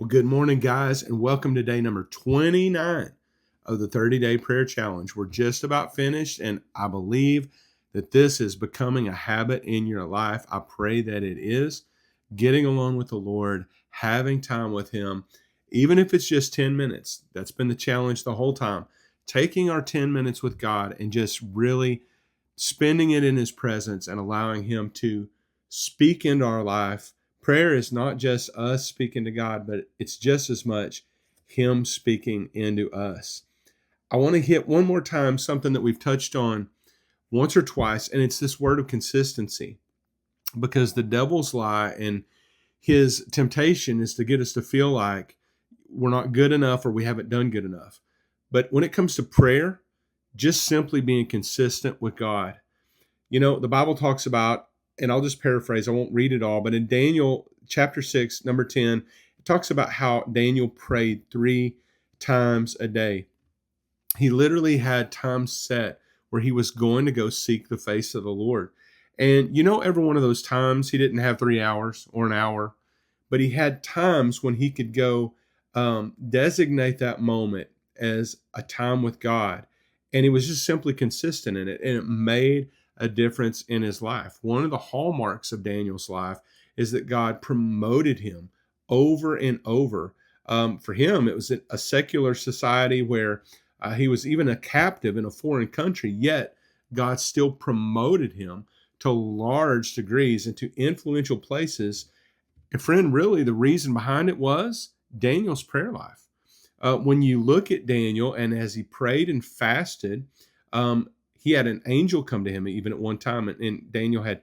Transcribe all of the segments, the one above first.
Well, good morning, guys, and welcome to day number 29 of the 30-day prayer challenge. We're just about finished, and I believe that this is becoming a habit in your life. I pray that it is. Getting along with the Lord, having time with Him, even if it's just 10 minutes. That's been the challenge the whole time. Taking our 10 minutes with God and just really spending it in His presence and allowing Him to speak into our life. Prayer is not just us speaking to God, but it's just as much Him speaking into us. I want to hit one more time something that we've touched on once or twice, and it's this word of consistency. Because the devil's lie and his temptation is to get us to feel like we're not good enough or we haven't done good enough. But when it comes to prayer, just simply being consistent with God. You know, the Bible talks about, and I'll just paraphrase, I won't read it all, but in Daniel chapter 6, number 10, it talks about how Daniel prayed 3 times a day. He literally had time set where he was going to go seek the face of the Lord. And you know, every one of those times, he didn't have 3 hours or an hour, but he had times when he could go designate that moment as a time with God. And he was just simply consistent in it. And it made a difference in his life. One of the hallmarks of Daniel's life is that God promoted him over and over. For him, it was a secular society where he was even a captive in a foreign country, yet God still promoted him to large degrees into influential places. And friend, really the reason behind it was Daniel's prayer life. When you look at Daniel, and as he prayed and fasted, he had an angel come to him even at one time, and Daniel had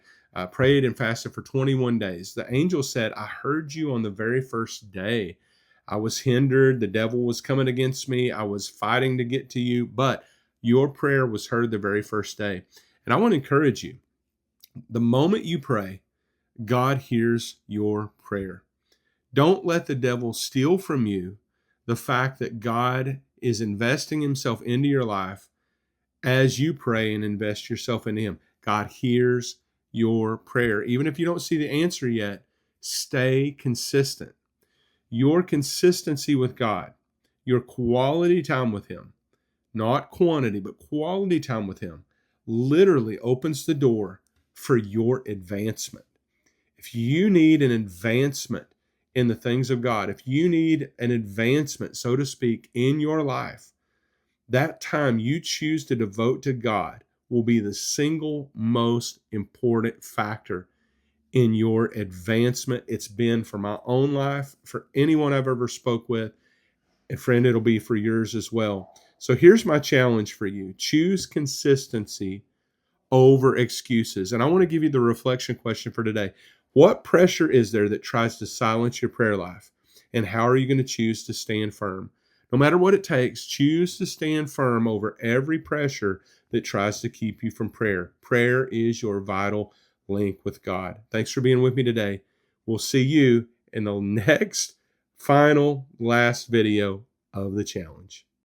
prayed and fasted for 21 days. The angel said, I heard you on the very first day. I was hindered. The devil was coming against me. I was fighting to get to you, but your prayer was heard the very first day. And I want to encourage you, the moment you pray, God hears your prayer. Don't let the devil steal from you the fact that God is investing Himself into your life as you pray and invest yourself into Him. God hears your prayer. Even if you don't see the answer yet, stay consistent. Your consistency with God, your quality time with Him, not quantity, but quality time with Him, literally opens the door for your advancement. If you need an advancement in the things of God, if you need an advancement, so to speak, in your life, that time you choose to devote to God will be the single most important factor in your advancement. It's been for my own life, for anyone I've ever spoke with, and friend, it'll be for yours as well. So here's my challenge for you. Choose consistency over excuses. And I want to give you the reflection question for today. What pressure is there that tries to silence your prayer life? And how are you going to choose to stand firm? No matter what it takes, choose to stand firm over every pressure that tries to keep you from prayer. Prayer is your vital link with God. Thanks for being with me today. We'll see you in the next, final, last video of the challenge.